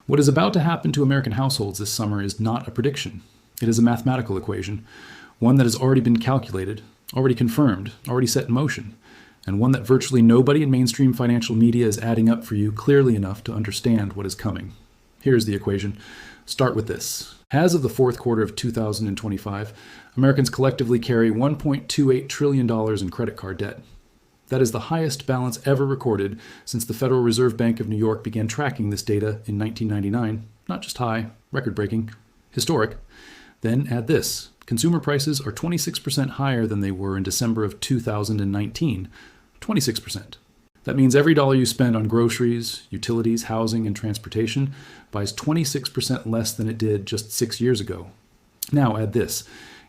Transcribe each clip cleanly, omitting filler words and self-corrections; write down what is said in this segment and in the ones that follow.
What is about to happen to American households this summer is not a prediction. It is a mathematical equation, one that has already been calculated, already confirmed, already set in motion, and one that virtually nobody in mainstream financial media is adding up for you clearly enough to understand what is coming. Here's the equation. Start with this. As of the fourth quarter of 2025, Americans collectively carry $1.28 trillion in credit card debt. That is the highest balance ever recorded since the Federal Reserve Bank of New York began tracking this data in 1999. Not just high, record-breaking, historic. Then add this. Consumer prices are 26% higher than they were in December of 2019. 26%. That means every dollar you spend on groceries, utilities, housing, and transportation buys 26% less than it did just 6 years ago. Now add this.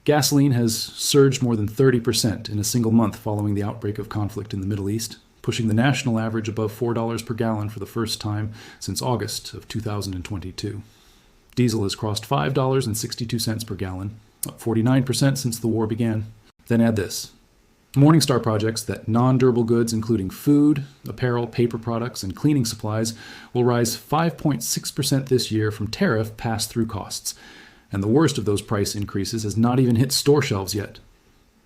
Gasoline has surged more than 30% in a single month following the outbreak of conflict in the Middle East, pushing the national average above $4 per gallon for the first time since August of 2022. Diesel has crossed $5.62 per gallon, up 49% since the war began. Then add this. Morningstar projects that non-durable goods, including food, apparel, paper products, and cleaning supplies, will rise 5.6% this year from tariff pass-through costs. And the worst of those price increases has not even hit store shelves yet.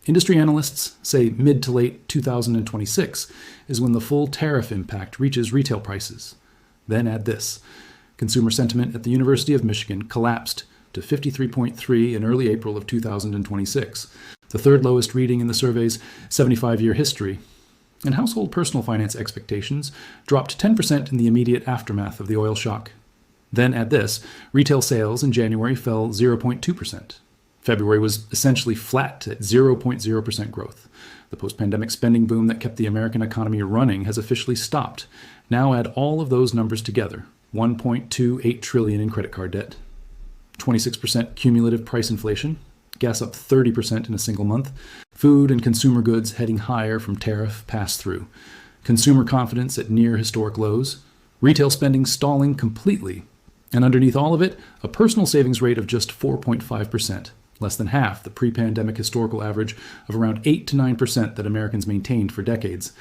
Industry analysts say mid to late 2026 is when the full tariff impact reaches retail prices. Then add this. Consumer sentiment at the University of Michigan collapsed to 53.3 in early April of 2026, the third lowest reading in the survey's 75-year history. And household personal finance expectations dropped 10% in the immediate aftermath of the oil shock. Then add this. Retail sales in January fell 0.2%. February was essentially flat at 0.0% growth. The post-pandemic spending boom that kept the American economy running has officially stopped. Now add all of those numbers together. $1.28 trillion in credit card debt, 26% cumulative price inflation, gas up 30% in a single month, food and consumer goods heading higher from tariff pass-through, consumer confidence at near historic lows, retail spending stalling completely, and underneath all of it, a personal savings rate of just 4.5%, less than half the pre-pandemic historical average of around 8 to 9% that Americans maintained for decades.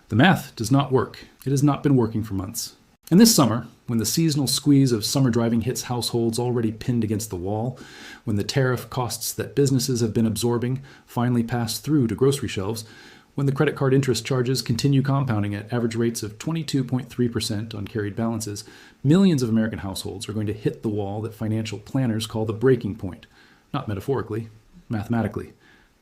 The math does not work. It has not been working for months. And this summer, when the seasonal squeeze of summer driving hits households already pinned against the wall, when the tariff costs that businesses have been absorbing finally pass through to grocery shelves, when the credit card interest charges continue compounding at average rates of 22.3% on carried balances, millions of American households are going to hit the wall that financial planners call the breaking point, not metaphorically, mathematically.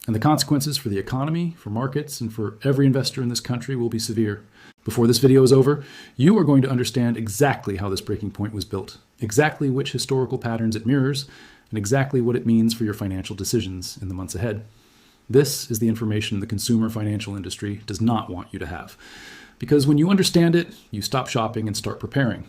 And the consequences for the economy, for markets, and for every investor in this country will be severe. Before this video is over, you are going to understand exactly how this breaking point was built, exactly which historical patterns it mirrors, and exactly what it means for your financial decisions in the months ahead. This is the information the consumer financial industry does not want you to have. Because when you understand it, you stop shopping and start preparing.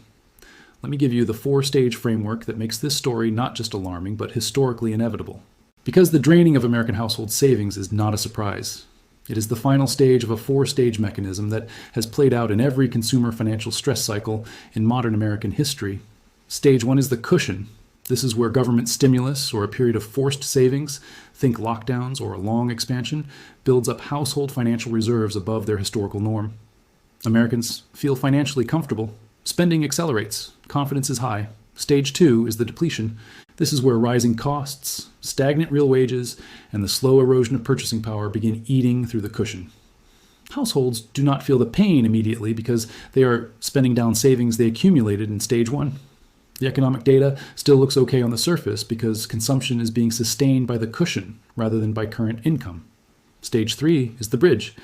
Let me give you the 4-stage framework that makes this story not just alarming, but historically inevitable. Because the draining of American household savings is not a surprise. It is the final stage of a 4-stage mechanism that has played out in every consumer financial stress cycle in modern American history. Stage 1 is the cushion. This is where government stimulus or a period of forced savings, think lockdowns or a long expansion, builds up household financial reserves above their historical norm. Americans feel financially comfortable. Spending accelerates. Confidence is high. Stage 2 is the depletion. This is where rising costs, stagnant real wages, and the slow erosion of purchasing power begin eating through the cushion. Households do not feel the pain immediately because they are spending down savings they accumulated in stage 1. The economic data still looks okay on the surface because consumption is being sustained by the cushion rather than by current income. Stage 3 is the bridge.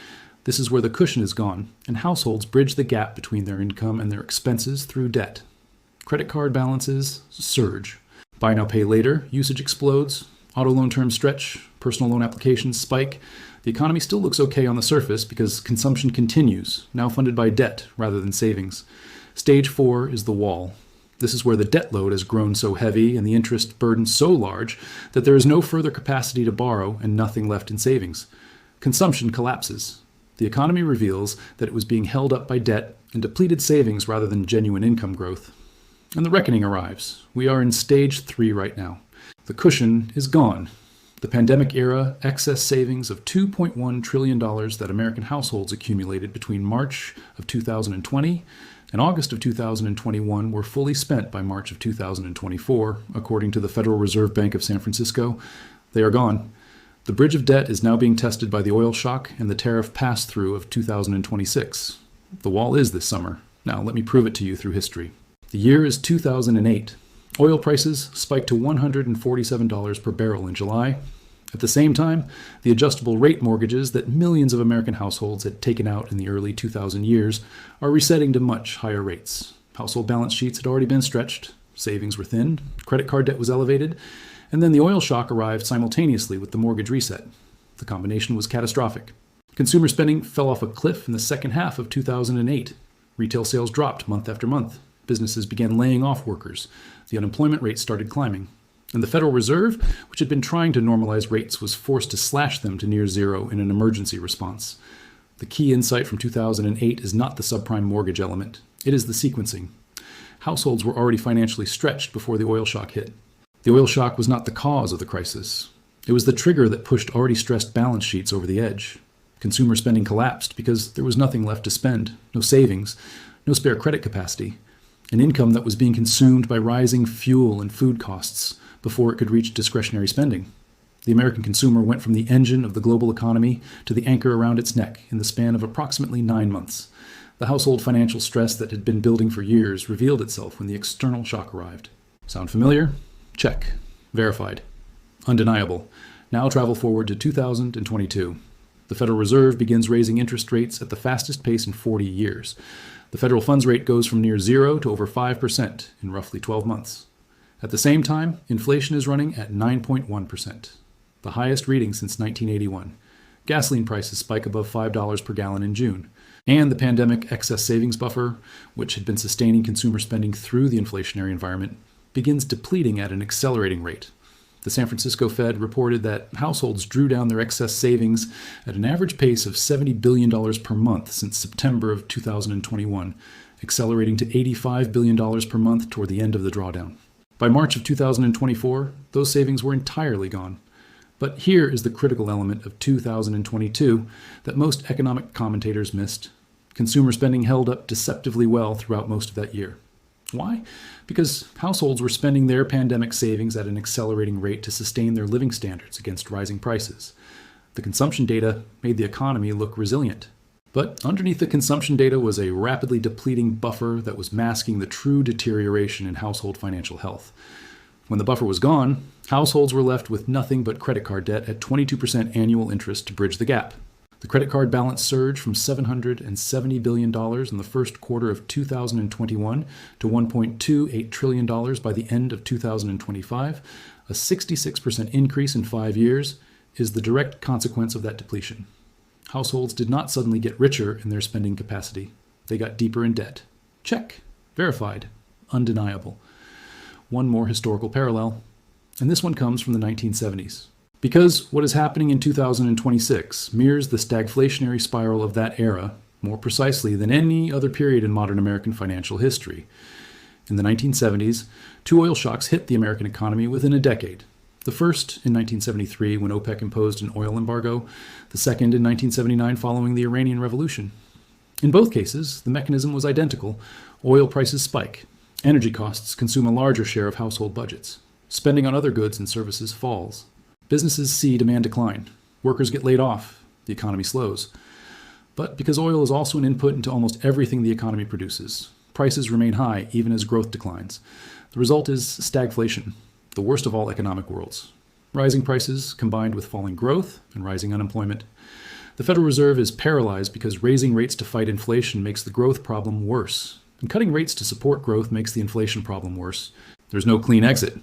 This is where the cushion is gone, and households bridge the gap between their income and their expenses through debt. Credit card balances surge. Buy now, pay later usage explodes. Auto loan terms stretch. Personal loan applications spike. The economy still looks okay on the surface because consumption continues, now funded by debt rather than savings. Stage 4 is the wall. This is where the debt load has grown so heavy and the interest burden so large that there is no further capacity to borrow and nothing left in savings. Consumption collapses. The economy reveals that it was being held up by debt and depleted savings rather than genuine income growth. And the reckoning arrives. We are in stage 3 right now. The cushion is gone. The pandemic-era excess savings of $2.1 trillion that American households accumulated between March of 2020 In August of 2021 were fully spent by March of 2024, according to the Federal Reserve Bank of San Francisco. They are gone. The bridge of debt is now being tested by the oil shock and the tariff pass-through of 2026. The wall is this summer. Now let me prove it to you through history. The year is 2008. Oil prices spiked to $147 per barrel in July. At the same time, the adjustable rate mortgages that millions of American households had taken out in the early 2000 years are resetting to much higher rates. Household balance sheets had already been stretched, savings were thinned, credit card debt was elevated, and then the oil shock arrived simultaneously with the mortgage reset. The combination was catastrophic. Consumer spending fell off a cliff in the second half of 2008. Retail sales dropped month after month. Businesses began laying off workers. The unemployment rate started climbing. And the Federal Reserve, which had been trying to normalize rates, was forced to slash them to near zero in an emergency response. The key insight from 2008 is not the subprime mortgage element. It is the sequencing. Households were already financially stretched before the oil shock hit. The oil shock was not the cause of the crisis. It was the trigger that pushed already stressed balance sheets over the edge. Consumer spending collapsed because there was nothing left to spend, no savings, no spare credit capacity, an income that was being consumed by rising fuel and food costs before it could reach discretionary spending. The American consumer went from the engine of the global economy to the anchor around its neck in the span of approximately 9 months. The household financial stress that had been building for years revealed itself when the external shock arrived. Sound familiar? Check. Verified. Undeniable. Now travel forward to 2022. The Federal Reserve begins raising interest rates at the fastest pace in 40 years. The federal funds rate goes from near zero to over 5% in roughly 12 months. At the same time, inflation is running at 9.1%, the highest reading since 1981. Gasoline prices spike above $5 per gallon in June. And the pandemic excess savings buffer, which had been sustaining consumer spending through the inflationary environment, begins depleting at an accelerating rate. The San Francisco Fed reported that households drew down their excess savings at an average pace of $70 billion per month since September of 2021, accelerating to $85 billion per month toward the end of the drawdown. By March of 2024, those savings were entirely gone. But here is the critical element of 2022 that most economic commentators missed. Consumer spending held up deceptively well throughout most of that year. Why? Because households were spending their pandemic savings at an accelerating rate to sustain their living standards against rising prices. The consumption data made the economy look resilient. But underneath the consumption data was a rapidly depleting buffer that was masking the true deterioration in household financial health. When the buffer was gone, households were left with nothing but credit card debt at 22% annual interest to bridge the gap. The credit card balance surged from $770 billion in the first quarter of 2021 to $1.28 trillion by the end of 2025. A 66% increase in 5 years is the direct consequence of that depletion. Households did not suddenly get richer in their spending capacity. They got deeper in debt. Check. Verified. Undeniable. One more historical parallel, and this one comes from the 1970s. Because what is happening in 2026 mirrors the stagflationary spiral of that era more precisely than any other period in modern American financial history. In the 1970s, 2 oil shocks hit the American economy within a decade. The first in 1973 when OPEC imposed an oil embargo, the second in 1979 following the Iranian Revolution. In both cases, the mechanism was identical. Oil prices spike. Energy costs consume a larger share of household budgets. Spending on other goods and services falls. Businesses see demand decline. Workers get laid off. The economy slows. But because oil is also an input into almost everything the economy produces, prices remain high even as growth declines. The result is stagflation, the worst of all economic worlds. Rising prices combined with falling growth and rising unemployment. The Federal Reserve is paralyzed because raising rates to fight inflation makes the growth problem worse, and cutting rates to support growth makes the inflation problem worse. There's no clean exit.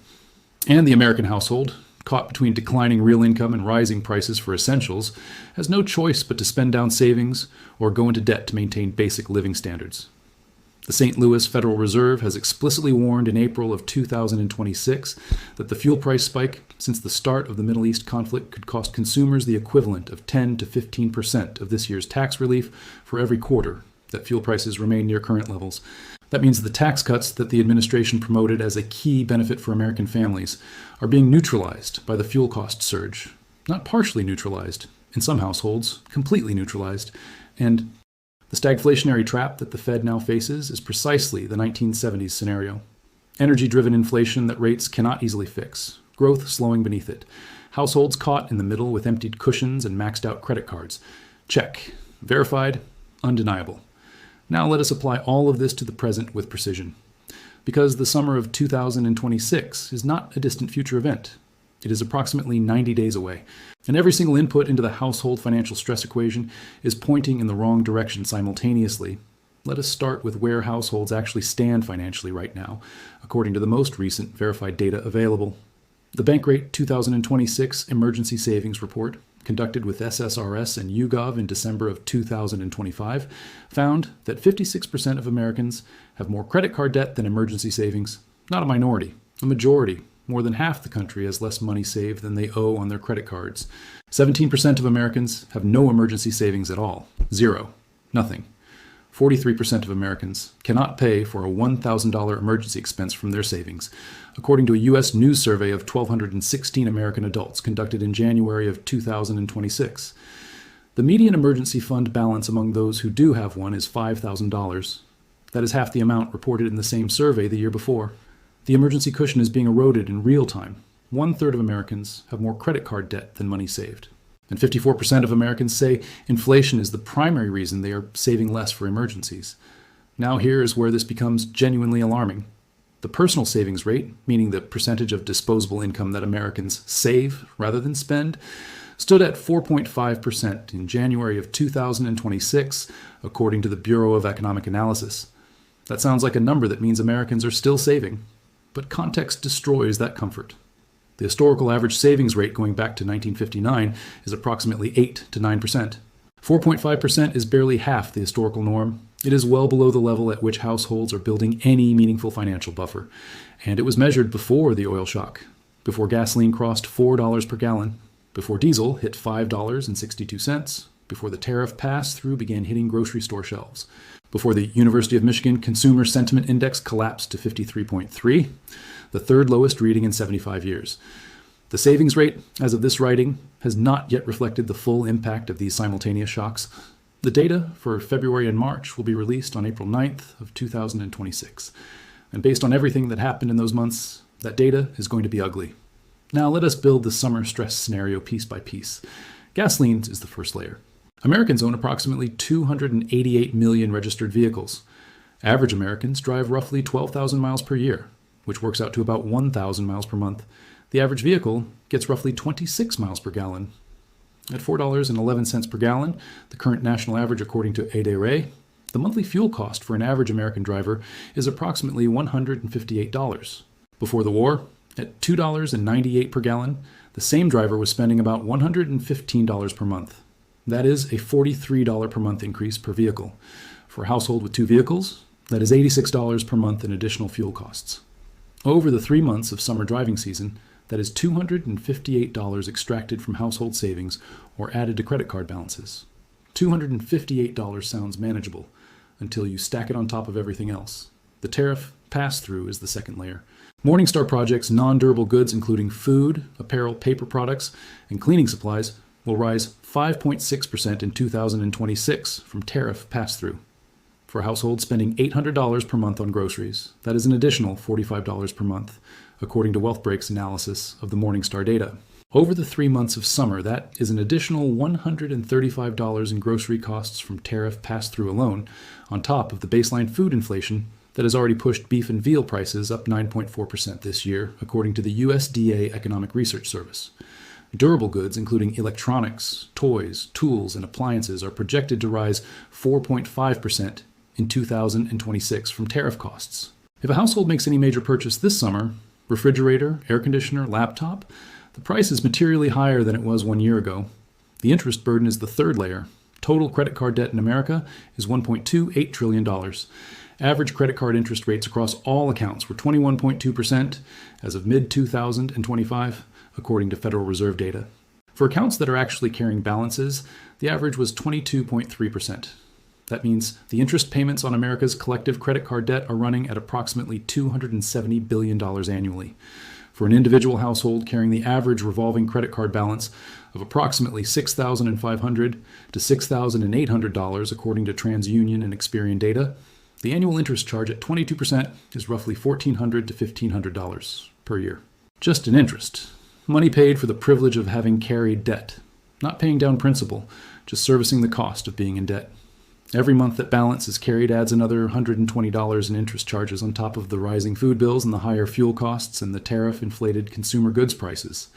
And the American household, caught between declining real income and rising prices for essentials, has no choice but to spend down savings or go into debt to maintain basic living standards. The St. Louis Federal Reserve has explicitly warned in April of 2026 that the fuel price spike since the start of the Middle East conflict could cost consumers the equivalent of 10 to 15% of this year's tax relief for every quarter that fuel prices remain near current levels. That means the tax cuts that the administration promoted as a key benefit for American families are being neutralized by the fuel cost surge. Not partially neutralized, in some households, completely neutralized. And The stagflationary trap that the Fed now faces is precisely the 1970s scenario. Energy-driven inflation that rates cannot easily fix, growth slowing beneath it, households caught in the middle with emptied cushions and maxed-out credit cards. Check. Verified. Undeniable. Now let us apply all of this to the present with precision. Because the summer of 2026 is not a distant future event. It is approximately 90 days away, and every single input into the household financial stress equation is pointing in the wrong direction simultaneously. Let us start with where households actually stand financially right now, according to the most recent verified data available. The Bankrate 2026 Emergency Savings Report, conducted with SSRS and YouGov in December of 2025, found that 56% of Americans have more credit card debt than emergency savings. Not a minority, a majority. More than half the country has less money saved than they owe on their credit cards. 17% of Americans have no emergency savings at all. Zero. Nothing. 43% of Americans cannot pay for a $1,000 emergency expense from their savings, according to a U.S. News survey of 1,216 American adults conducted in January of 2026. The median emergency fund balance among those who do have one is $5,000. That is half the amount reported in the same survey the year before. The emergency cushion is being eroded in real time. 1/3 of Americans have more credit card debt than money saved. And 54% of Americans say inflation is the primary reason they are saving less for emergencies. Now here is where this becomes genuinely alarming. The personal savings rate, meaning the percentage of disposable income that Americans save rather than spend, stood at 4.5% in January of 2026, according to the Bureau of Economic Analysis. That sounds like a number that means Americans are still saving. But context destroys that comfort. The historical average savings rate going back to 1959 is approximately 8 to 9%. 4.5% is barely half the historical norm. It is well below the level at which households are building any meaningful financial buffer. And it was measured before the oil shock, before gasoline crossed $4 per gallon, before diesel hit $5.62, before the tariff pass-through began hitting grocery store shelves, before the University of Michigan Consumer Sentiment Index collapsed to 53.3, the third lowest reading in 75 years. The savings rate, as of this writing, has not yet reflected the full impact of these simultaneous shocks. The data for February and March will be released on April 9th of 2026. And based on everything that happened in those months, that data is going to be ugly. Now let us build the summer stress scenario piece by piece. Gasoline is the first layer. Americans own approximately 288 million registered vehicles. Average Americans drive roughly 12,000 miles per year, which works out to about 1,000 miles per month. The average vehicle gets roughly 26 miles per gallon. At $4.11 per gallon, the current national average according to ADRA, the monthly fuel cost for an average American driver is approximately $158. Before the war, at $2.98 per gallon, the same driver was spending about $115 per month. That is a $43 per month increase per vehicle. For a household with 2 vehicles, that is $86 per month in additional fuel costs. Over the 3 months of summer driving season, that is $258 extracted from household savings or added to credit card balances. $258 sounds manageable until you stack it on top of everything else. The tariff pass-through is the second layer. Morningstar Project's non-durable goods, including food, apparel, paper products, and cleaning supplies, will rise 5.6% in 2026 from tariff pass-through. For households spending $800 per month on groceries, that is an additional $45 per month, according to Wealthbreak's analysis of the Morningstar data. Over the 3 months of summer, that is an additional $135 in grocery costs from tariff pass-through alone, on top of the baseline food inflation that has already pushed beef and veal prices up 9.4% this year, according to the USDA Economic Research Service. Durable goods, including electronics, toys, tools, and appliances, are projected to rise 4.5% in 2026 from tariff costs. If a household makes any major purchase this summer, refrigerator, air conditioner, laptop, the price is materially higher than it was 1 year ago. The interest burden is the third layer. Total credit card debt in America is $1.28 trillion. Average credit card interest rates across all accounts were 21.2% as of mid-2025, according to Federal Reserve data. For accounts that are actually carrying balances, the average was 22.3%. That means the interest payments on America's collective credit card debt are running at approximately $270 billion annually. For an individual household carrying the average revolving credit card balance of approximately $6,500 to $6,800 according to TransUnion and Experian data, the annual interest charge at 22% is roughly $1,400 to $1,500 per year. Just in interest. Money paid for the privilege of having carried debt. Not paying down principal, just servicing the cost of being in debt. Every month that balance is carried adds another $120 in interest charges on top of the rising food bills and the higher fuel costs and the tariff-inflated consumer goods prices.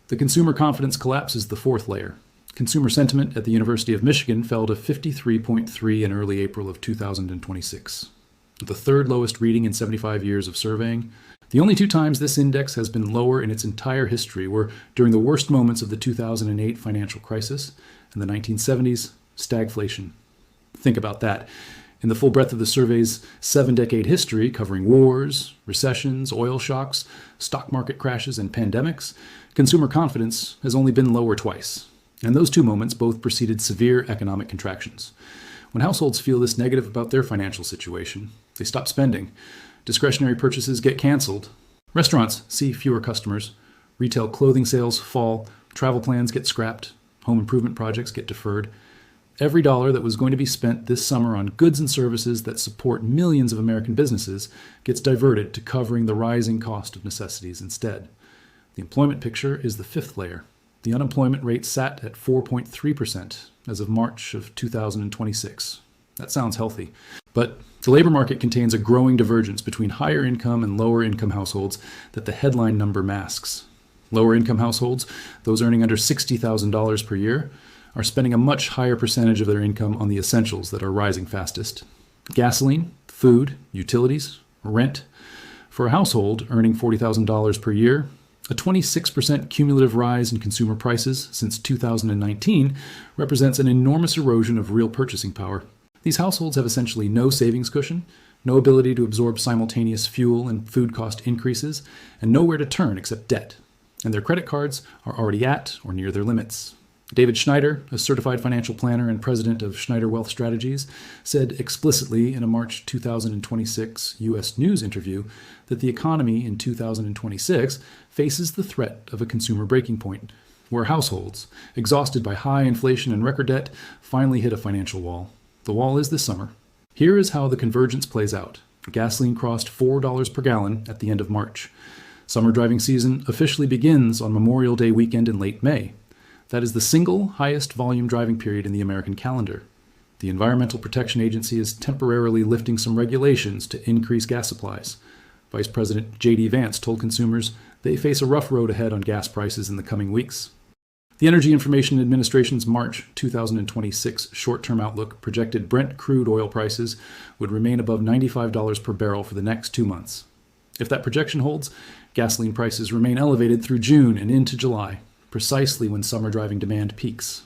The consumer confidence collapse is the fourth layer. Consumer sentiment at the University of Michigan fell to 53.3 in early April of 2026, the third lowest reading in 75 years of surveying. The only two times this index has been lower in its entire history were during the worst moments of the 2008 financial crisis and the 1970s stagflation. Think about that. In the full breadth of the survey's 7-decade history, covering wars, recessions, oil shocks, stock market crashes, and pandemics, consumer confidence has only been lower twice. And those two moments both preceded severe economic contractions. When households feel this negative about their financial situation, they stop spending. Discretionary purchases get canceled. Restaurants see fewer customers. Retail clothing sales fall. Travel plans get scrapped. Home improvement projects get deferred. Every dollar that was going to be spent this summer on goods and services that support millions of American businesses gets diverted to covering the rising cost of necessities instead. The employment picture is the fifth layer. The unemployment rate sat at 4.3% as of March of 2026. That sounds healthy. But the labor market contains a growing divergence between higher income and lower income households that the headline number masks. Lower income households, those earning under $60,000 per year, are spending a much higher percentage of their income on the essentials that are rising fastest. Gasoline, food, utilities, rent. For a household earning $40,000 per year, a 26% cumulative rise in consumer prices since 2019 represents an enormous erosion of real purchasing power. These households have essentially no savings cushion, no ability to absorb simultaneous fuel and food cost increases, and nowhere to turn except debt. And their credit cards are already at or near their limits. David Schneider, a certified financial planner and president of Schneider Wealth Strategies, said explicitly in a March 2026 U.S. News interview that the economy in 2026 faces the threat of a consumer breaking point, where households, exhausted by high inflation and record debt, finally hit a financial wall. The wall is this summer. Here is how the convergence plays out. Gasoline crossed $4 per gallon at the end of March. Summer driving season officially begins on Memorial Day weekend in late May. That is the single highest volume driving period in the American calendar. The Environmental Protection Agency is temporarily lifting some regulations to increase gas supplies. Vice President J.D. Vance told consumers they face a rough road ahead on gas prices in the coming weeks. The Energy Information Administration's March 2026 short-term outlook projected Brent crude oil prices would remain above $95 per barrel for the next 2 months. If that projection holds, gasoline prices remain elevated through June and into July, precisely when summer driving demand peaks.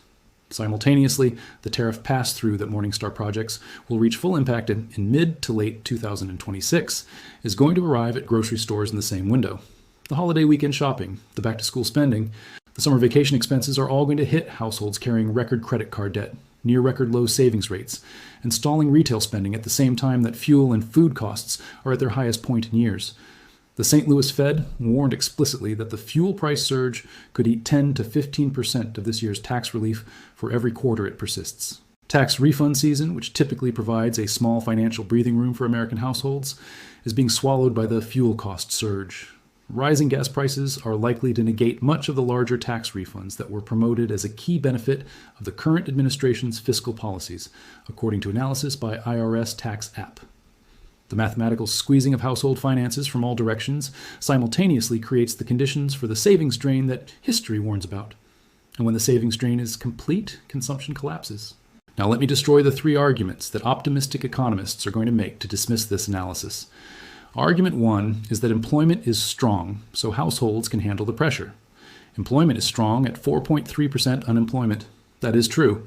Simultaneously, the tariff pass-through that Morningstar projects will reach full impact in mid to late 2026 is going to arrive at grocery stores in the same window. The holiday weekend shopping, the back-to-school spending, the summer vacation expenses are all going to hit households carrying record credit card debt, near record low savings rates, and stalling retail spending at the same time that fuel and food costs are at their highest point in years. The St. Louis Fed warned explicitly that the fuel price surge could eat 10 to 15% of this year's tax relief for every quarter it persists. Tax refund season, which typically provides a small financial breathing room for American households, is being swallowed by the fuel cost surge. Rising gas prices are likely to negate much of the larger tax refunds that were promoted as a key benefit of the current administration's fiscal policies, according to analysis by IRS Tax App. The mathematical squeezing of household finances from all directions simultaneously creates the conditions for the savings drain that history warns about. And when the savings drain is complete, consumption collapses. Now let me destroy the three arguments that optimistic economists are going to make to dismiss this analysis. Argument one is that employment is strong, so households can handle the pressure. Employment is strong at 4.3% unemployment. That is true.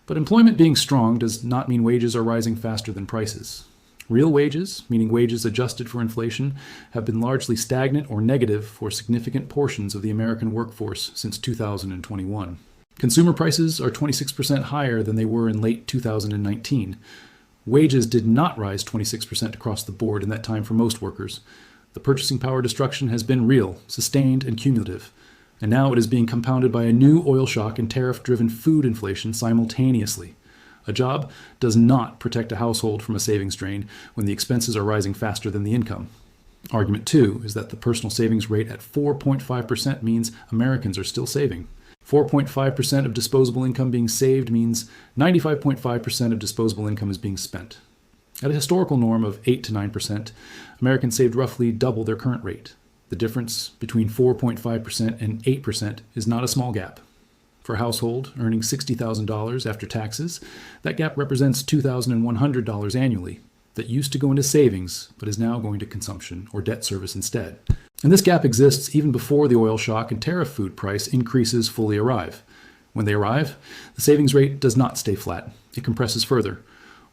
But employment being strong does not mean wages are rising faster than prices. Real wages, meaning wages adjusted for inflation, have been largely stagnant or negative for significant portions of the American workforce since 2021. Consumer prices are 26% higher than they were in late 2019. Wages did not rise 26% across the board in that time for most workers. The purchasing power destruction has been real, sustained, and cumulative. And now it is being compounded by a new oil shock and tariff-driven food inflation simultaneously. A job does not protect a household from a savings drain when the expenses are rising faster than the income. Argument 2 is that the personal savings rate at 4.5% means Americans are still saving. 4.5% of disposable income being saved means 95.5% of disposable income is being spent. At a historical norm of 8 to 9%, Americans saved roughly double their current rate. The difference between 4.5% and 8% is not a small gap. For a household earning $60,000 after taxes, that gap represents $2,100 annually that used to go into savings but is now going to consumption or debt service instead. And this gap exists even before the oil shock and tariff food price increases fully arrive. When they arrive, the savings rate does not stay flat. It compresses further.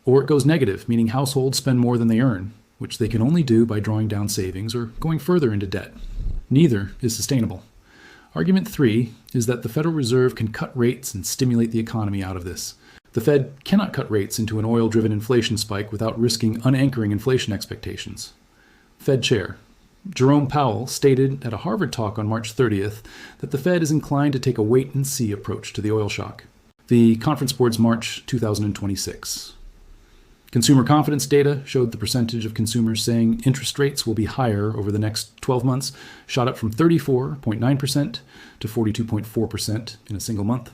Or it goes negative, meaning households spend more than they earn, which they can only do by drawing down savings or going further into debt. Neither is sustainable. Argument 3 is that the Federal Reserve can cut rates and stimulate the economy out of this. The Fed cannot cut rates into an oil-driven inflation spike without risking unanchoring inflation expectations. Fed Chair Jerome Powell stated at a Harvard talk on March 30th that the Fed is inclined to take a wait-and-see approach to the oil shock. The Conference Board's March 2026. Consumer confidence data showed the percentage of consumers saying interest rates will be higher over the next 12 months shot up from 34.9% to 42.4% in a single month.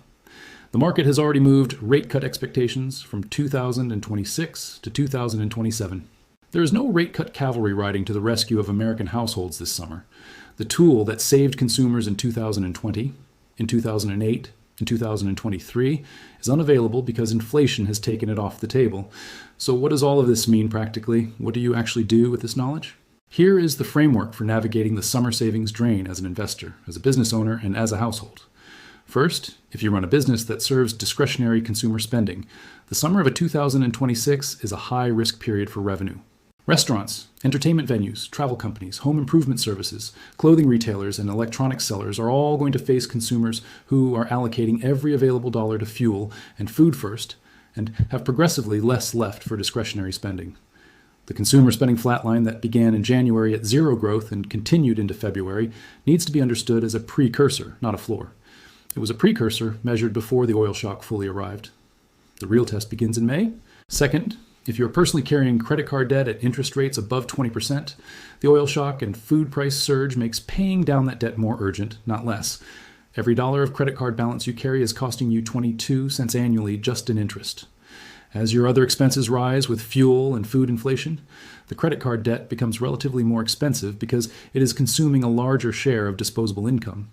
The market has already moved rate cut expectations from 2026 to 2027. There is no rate cut cavalry riding to the rescue of American households this summer. The tool that saved consumers in 2020, in 2008, in 2023 is unavailable because inflation has taken it off the table. So what does all of this mean practically? What do you actually do with this knowledge? Here is the framework for navigating the summer savings drain as an investor, as a business owner, and as a household. First, if you run a business that serves discretionary consumer spending, the summer of 2026 is a high-risk period for revenue. Restaurants, entertainment venues, travel companies, home improvement services, clothing retailers, and electronics sellers are all going to face consumers who are allocating every available dollar to fuel and food first and have progressively less left for discretionary spending. The consumer spending flatline that began in January at zero growth and continued into February needs to be understood as a precursor, not a floor. It was a precursor measured before the oil shock fully arrived. The real test begins in May. Second, if you're personally carrying credit card debt at interest rates above 20%, the oil shock and food price surge makes paying down that debt more urgent, not less. Every dollar of credit card balance you carry is costing you 22 cents annually just in interest. As your other expenses rise with fuel and food inflation, the credit card debt becomes relatively more expensive because it is consuming a larger share of disposable income.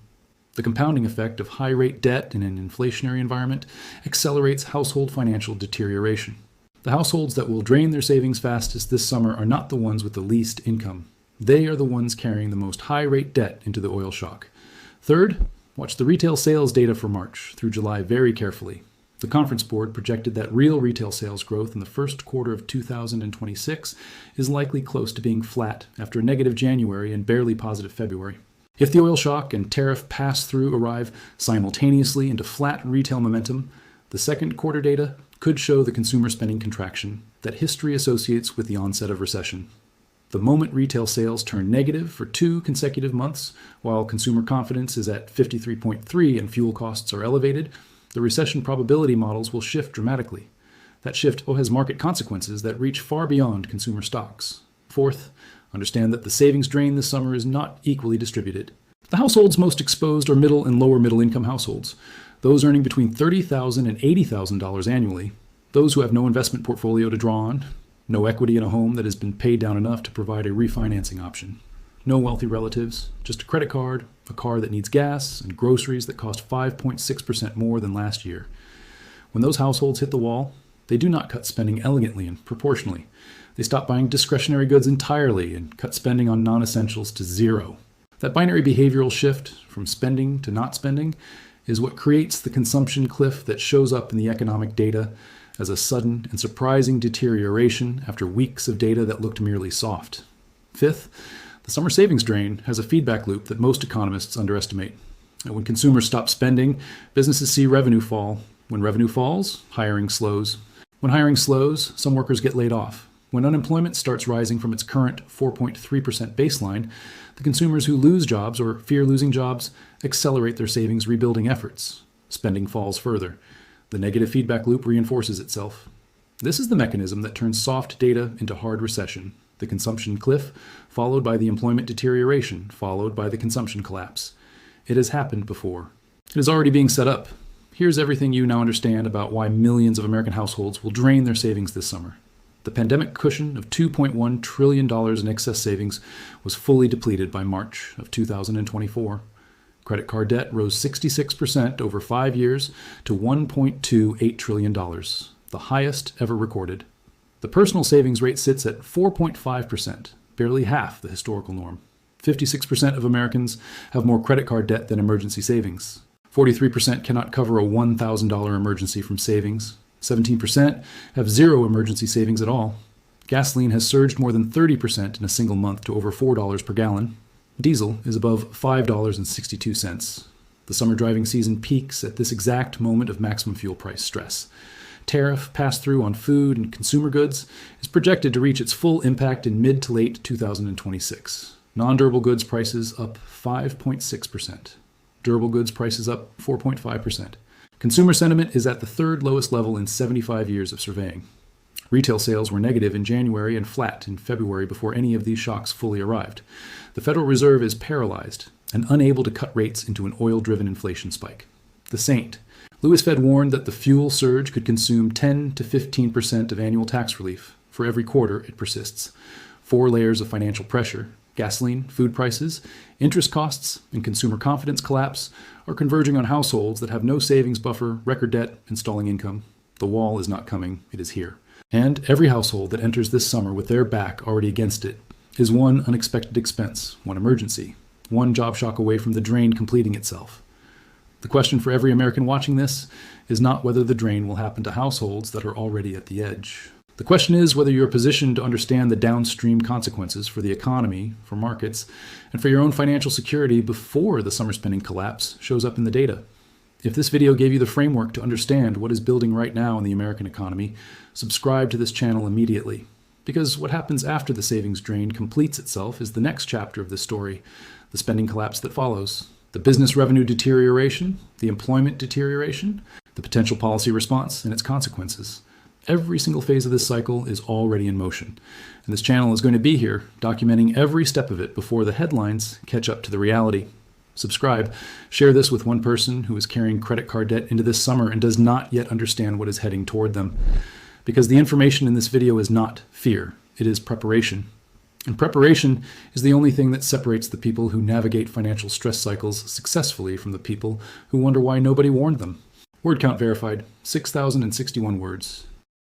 The compounding effect of high-rate debt in an inflationary environment accelerates household financial deterioration. The households that will drain their savings fastest this summer are not the ones with the least income. They are the ones carrying the most high-rate debt into the oil shock. Third, watch the retail sales data for March through July very carefully. The Conference Board projected that real retail sales growth in the first quarter of 2026 is likely close to being flat after a negative January and barely positive February. If the oil shock and tariff pass-through arrive simultaneously into flat retail momentum, the second quarter data could show the consumer spending contraction that history associates with the onset of recession. The moment retail sales turn negative for 2 consecutive months, while consumer confidence is at 53.3 and fuel costs are elevated, the recession probability models will shift dramatically. That shift has market consequences that reach far beyond consumer stocks. Fourth, understand that the savings drain this summer is not equally distributed. The households most exposed are middle and lower middle income households, those earning between $30,000 and $80,000 annually, those who have no investment portfolio to draw on, no equity in a home that has been paid down enough to provide a refinancing option, no wealthy relatives, just a credit card, a car that needs gas, and groceries that cost 5.6% more than last year. When those households hit the wall, they do not cut spending elegantly and proportionally. They stop buying discretionary goods entirely and cut spending on non-essentials to zero. That binary behavioral shift from spending to not spending is what creates the consumption cliff that shows up in the economic data as a sudden and surprising deterioration after weeks of data that looked merely soft. Fifth, the summer savings drain has a feedback loop that most economists underestimate. When consumers stop spending, businesses see revenue fall. When revenue falls, hiring slows. When hiring slows, some workers get laid off. When unemployment starts rising from its current 4.3% baseline, the consumers who lose jobs or fear losing jobs accelerate their savings rebuilding efforts. Spending falls further. The negative feedback loop reinforces itself. This is the mechanism that turns soft data into hard recession. The consumption cliff, followed by the employment deterioration, followed by the consumption collapse. It has happened before. It is already being set up. Here's everything you now understand about why millions of American households will drain their savings this summer. The pandemic cushion of $2.1 trillion in excess savings was fully depleted by March of 2024. Credit card debt rose 66% over 5 years to $1.28 trillion, the highest ever recorded. The personal savings rate sits at 4.5%, barely half the historical norm. 56% of Americans have more credit card debt than emergency savings. 43% cannot cover a $1,000 emergency from savings. 17% have zero emergency savings at all. Gasoline has surged more than 30% in a single month to over $4 per gallon. Diesel is above $5.62. The summer driving season peaks at this exact moment of maximum fuel price stress. Tariff pass-through on food and consumer goods is projected to reach its full impact in mid to late 2026. Non-durable goods prices up 5.6%. Durable goods prices up 4.5%. Consumer sentiment is at the third lowest level in 75 years of surveying. Retail sales were negative in January and flat in February before any of these shocks fully arrived. The Federal Reserve is paralyzed and unable to cut rates into an oil-driven inflation spike. The Saint. Louis Fed warned that the fuel surge could consume 10 to 15% of annual tax relief for every quarter it persists. 4 layers of financial pressure, gasoline, food prices, interest costs, and consumer confidence collapse are converging on households that have no savings buffer, record debt, and stalling income. The wall is not coming, it is here. And every household that enters this summer with their back already against it is one unexpected expense, one emergency, one job shock away from the drain completing itself. The question for every American watching this is not whether the drain will happen to households that are already at the edge. The question is whether you're positioned to understand the downstream consequences for the economy, for markets, and for your own financial security before the summer spending collapse shows up in the data. If this video gave you the framework to understand what is building right now in the American economy, subscribe to this channel immediately. Because what happens after the savings drain completes itself is the next chapter of this story, the spending collapse that follows. The business revenue deterioration, the employment deterioration, the potential policy response, and its consequences. Every single phase of this cycle is already in motion, and this channel is going to be here, documenting every step of it before the headlines catch up to the reality. Subscribe, share this with one person who is carrying credit card debt into this summer and does not yet understand what is heading toward them. Because the information in this video is not fear, it is preparation. And preparation is the only thing that separates the people who navigate financial stress cycles successfully from the people who wonder why nobody warned them. Word count verified, 6,061 words.